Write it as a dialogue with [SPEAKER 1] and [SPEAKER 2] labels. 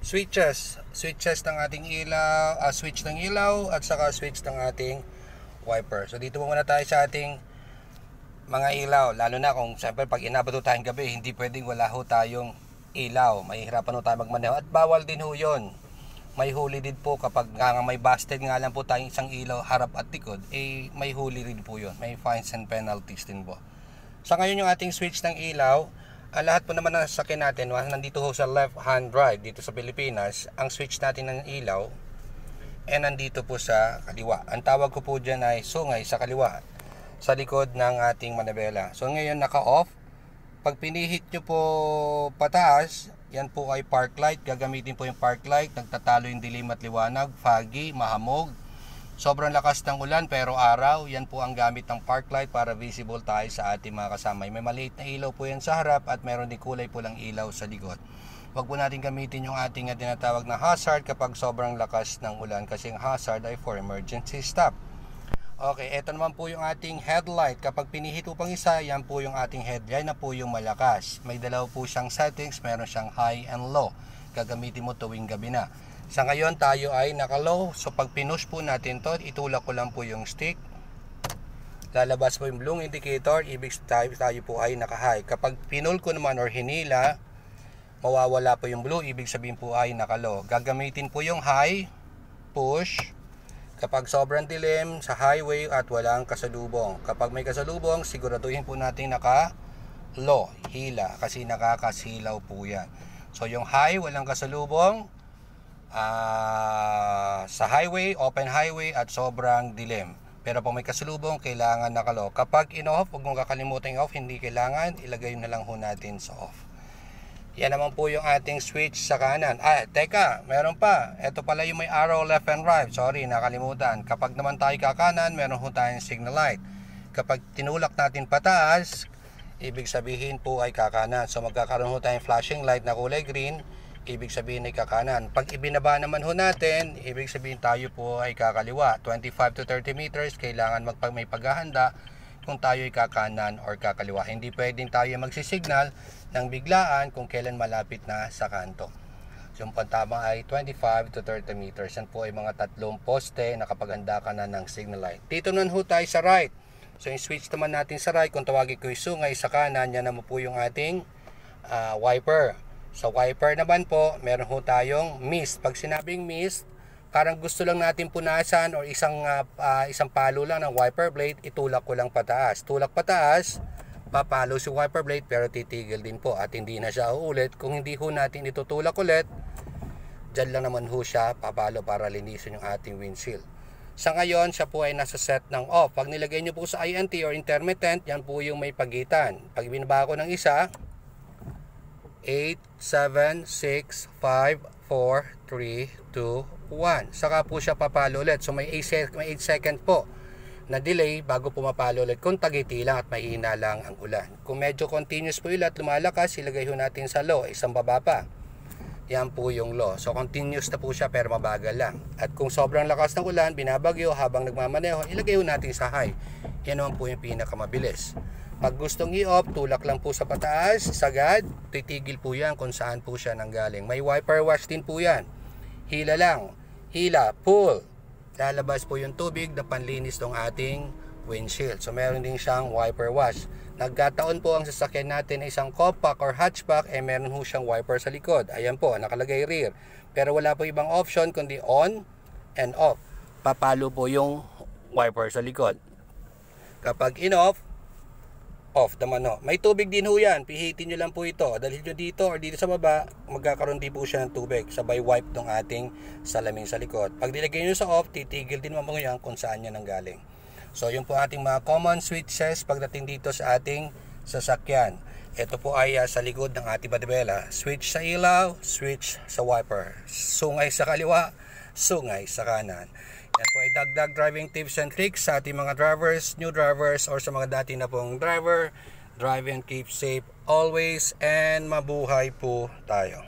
[SPEAKER 1] switches ng ating ilaw, switch ng ilaw at saka switch ng ating wiper. So dito muna tayo sa ating mga ilaw, lalo na kung siyempre pag inabot tayong gabi, hindi pwedeng wala ho tayong ilaw. Mahihirapan ho tayo magmaneho at bawal din ho yun. May huli din po kapag may busted nga lang po tayong isang ilaw harap at likod, may huli rin po yun. May fines and penalties din po. Sa ngayon yung ating switch ng ilaw, lahat po naman ng sasakyan natin, nandito ho sa left hand drive dito sa Pilipinas, ang switch natin ng ilaw nandito po sa kaliwa. Ang tawag ko po dyan ay sungay sa kaliwa, sa likod ng ating manabela. So ngayon naka-off. Pag pinihit nyo po pataas, yan po ay park light. Gagamitin po yung park light. Nagtatalo yung dilim at liwanag, foggy, mahamog. Sobrang lakas ng ulan pero araw, yan po ang gamit ng park light para visible tayo sa ating mga kasama. May maliit na ilaw po yan sa harap at meron din kulay pulang ilaw sa likod. Huwag po natin gamitin yung ating tinatawag na hazard kapag sobrang lakas ng ulan kasi yung hazard ay for emergency stop. Okay, ito naman po yung ating headlight. Kapag pinihit upang isa, yan po yung ating headlight na po yung malakas. May dalawa po siyang settings, meron siyang high and low. Gagamitin mo tuwing gabi na. Sa ngayon tayo ay naka-low. So pag pinush po natin to, itulak ko lang po yung stick. Lalabas po yung blue indicator, ibig tayo po ay naka-high. Kapag pinul ko naman or hinila, mawawala po yung blue, ibig sabihin po ay naka-low. Gagamitin po yung high, push. Kapag sobrang dilim sa highway at walang kasalubong. Kapag may kasalubong, siguraduhin po natin naka-low, hila, kasi nakakasilaw po yan. So yung high, walang kasalubong, sa highway, open highway at sobrang dilim. Pero pag may kasalubong, kailangan naka-low. Kapag in-off, huwag mong kakalimutan yung off, hindi kailangan, ilagay na lang ho natin sa off. Yan naman po yung ating switch sa kanan. Teka, meron pa. Ito pala yung may arrow left and right. Sorry, nakalimutan. Kapag naman tayo kakanan, meron po tayong signal light. Kapag tinulak natin pataas, ibig sabihin po ay kakanan. So magkakaroon po tayong flashing light na kulay green, ibig sabihin ay kakanan. Pag ibinaba naman ho natin, ibig sabihin tayo po ay kakaliwa. 25 to 30 meters, kailangan may paghahanda kung tayo ay kakanan or kakaliwa. Hindi pwedeng tayo magsisignal ng biglaan kung kailan malapit na sa kanto. So, yung pantama ay 25 to 30 meters. Yan po ay mga tatlong poste na kapag handa ka na ng signal light. Dito naman ho tayo sa right. So, yung switch naman natin sa right, kung tawagin ko yung sungay sa kanan, yan naman po yung ating wiper. Sa wiper naman po, meron ho tayong mist. Pag sinabing mist, parang gusto lang natin punasan o isang palo lang ng wiper blade, itulak ko lang pataas. Tulak pataas, papalo si wiper blade pero titigil din po at hindi na siya uulit. Kung hindi ho natin itutulak ulit, dyan lang naman ho siya papalo para linisin yung ating windshield. Sa ngayon, siya po ay nasa set ng off. Pag nilagay nyo po sa INT or intermittent, yan po yung may pagitan. Pag binaba ko ng isa, 8, 7, 6, 5, 4, 3, 2, 1. Saka po siya papalo ulit. So may 8 second po na delay bago pumapalo ulit kung tagiti lang at mahina lang ang ulan. Kung medyo continuous po ulit at lumalakas, ilagay ho natin sa low, isang baba pa. Yan po yung low. So continuous na po siya pero mabagal lang. At kung sobrang lakas ng ulan, binabagyo habang nagmamaneho, ilagay ho natin sa high. Yan naman po yung pinakamabilis. Pag gustong i-off, tulak lang po sa pataas, sagad, titigil po yan kung saan po siya nanggaling. May wiper wash din po yan. Hila lang. Hila, pull. Lalabas po yung tubig na panlinis ng ating windshield. So meron din siyang wiper wash. Nagkataon po ang sasakyan natin ay isang compact or hatchback, meron po siyang wiper sa likod. Ayan po, nakalagay rear. Pero wala po ibang option kundi on and off. Papalo po yung wiper sa likod. Kapag in-off, off naman ho. May tubig din ho yan. Pihitin nyo lang po ito. Dalhin nyo dito or dito sa baba, magkakaroon din po siya ng tubig. Sabay wipe ng ating salamin sa likod. Pag nilagay nyo sa off, titigil din mo yan kung saan yan nanggaling. So yun po ating mga common switches pagdating dito sa ating sasakyan. Ito po ay sa likod ng ating manibela. Switch sa ilaw, switch sa wiper. Sungay sa kaliwa, sungay sa kanan. Yan po ay dagdag driving tips and tricks sa ating mga drivers, new drivers, or sa mga dati na pong driver. Drive and keep safe always and mabuhay po tayo.